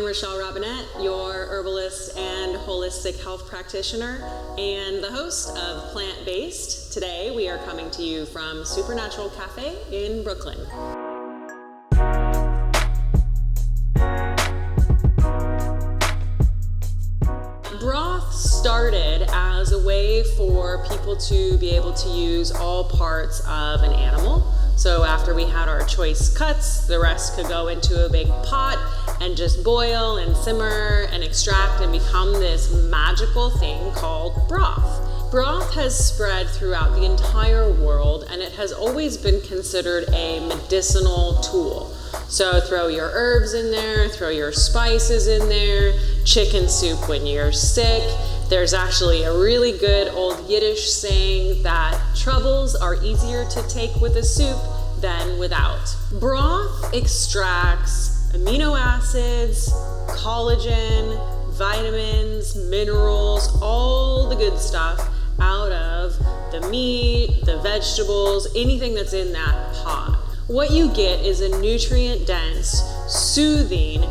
Rachelle Robinett, your herbalist and holistic health practitioner and the host of Plant-Based. Today we are coming to you from Supernatural Cafe in Brooklyn. Broth started as a way for people to be able to use all parts of an animal. So after we had our choice cuts, the rest could go into a big pot and just boil and simmer and extract and become this magical thing called broth. Broth has spread throughout the entire world, and it has always been considered a medicinal tool. So throw your herbs in there, throw your spices in there, chicken soup when you're sick. There's actually a really good old Yiddish saying that troubles are easier to take with a soup than without. Broth extracts amino acids, collagen, vitamins, minerals, all the good stuff out of the meat, the vegetables, anything that's in that pot. What you get is a nutrient-dense, soothing,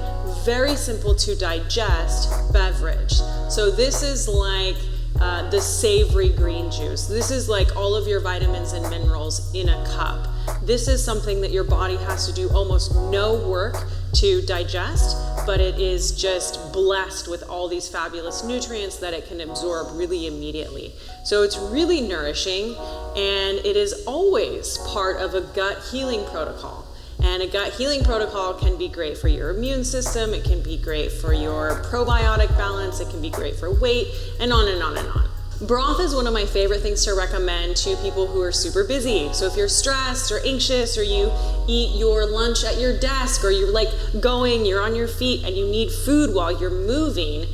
very simple to digest beverage. So this is like the savory green juice. This is like all of your vitamins and minerals in a cup. This is something that your body has to do almost no work to digest, but it is just blessed with all these fabulous nutrients that it can absorb really immediately. So it's really nourishing, and it is always part of a gut healing protocol. And a gut healing protocol can be great for your immune system, it can be great for your probiotic balance, it can be great for weight, and on and on and on. Broth is one of my favorite things to recommend to people who are super busy. So if you're stressed or anxious, or you eat your lunch at your desk, or you're you're on your feet and you need food while you're moving,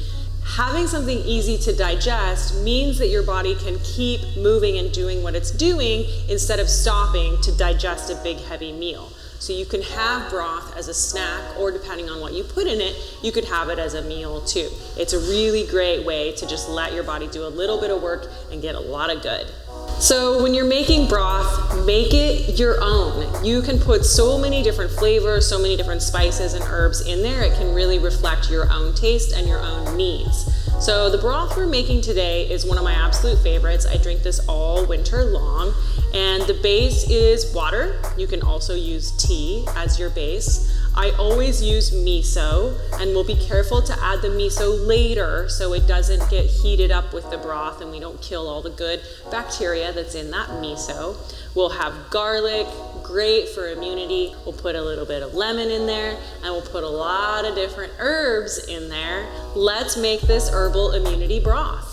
having something easy to digest means that your body can keep moving and doing what it's doing instead of stopping to digest a big heavy meal. So you can have broth as a snack, or depending on what you put in it, you could have it as a meal too. It's a really great way to just let your body do a little bit of work and get a lot of good. So when you're making broth, make it your own. You can put so many different flavors, so many different spices and herbs in there. It can really reflect your own taste and your own needs. So the broth we're making today is one of my absolute favorites. I drink this all winter long, and the base is water. You can also use tea as your base. I always use miso, and we'll be careful to add the miso later so it doesn't get heated up with the broth and we don't kill all the good bacteria that's in that miso. We'll have garlic, great for immunity. We'll put a little bit of lemon in there, and we'll put a lot of different herbs in there. Let's make this herbal immunity broth.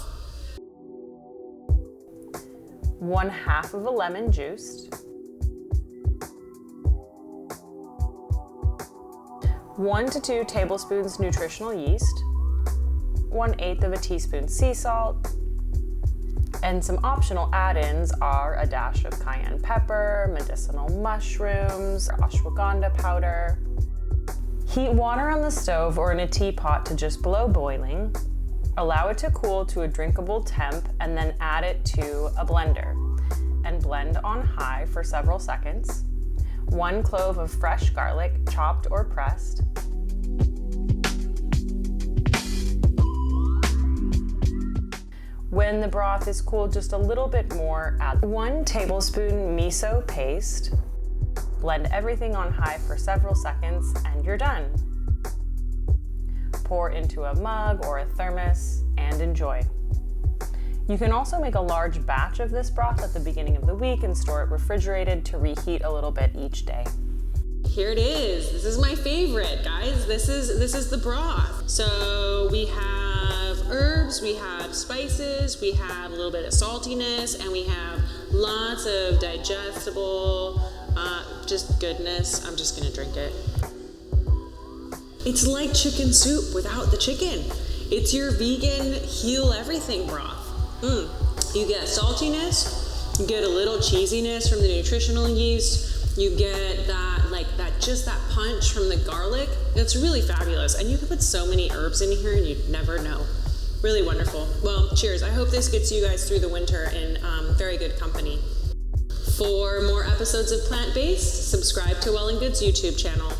1/2 of a lemon juiced, 1 to 2 tablespoons nutritional yeast, 1/8 of a teaspoon sea salt, and some optional add-ins are a dash of cayenne pepper, medicinal mushrooms, ashwagandha powder. Heat water on the stove or in a teapot to just below boiling. Allow it to cool to a drinkable temp, and then add it to a blender and blend on high for several seconds. 1 clove of fresh garlic, chopped or pressed. When the broth is cooled just a little bit more, add 1 tablespoon miso paste. Blend everything on high for several seconds, and you're done. Pour into a mug or a thermos and enjoy. You can also make a large batch of this broth at the beginning of the week and store it refrigerated to reheat a little bit each day. Here it is. This is my favorite, guys. This is the broth. So we have herbs, we have spices, we have a little bit of saltiness, and we have lots of digestible, just goodness. I'm just gonna drink it. It's like chicken soup without the chicken. It's your vegan heal everything broth. You get saltiness, you get a little cheesiness from the nutritional yeast, you get that that punch from the garlic. It's really fabulous, and you can put so many herbs in here and you'd never know. Really wonderful. Well, cheers. I hope this gets you guys through the winter in very good company. For more episodes of Plant-Based, subscribe to Well+Good's YouTube channel.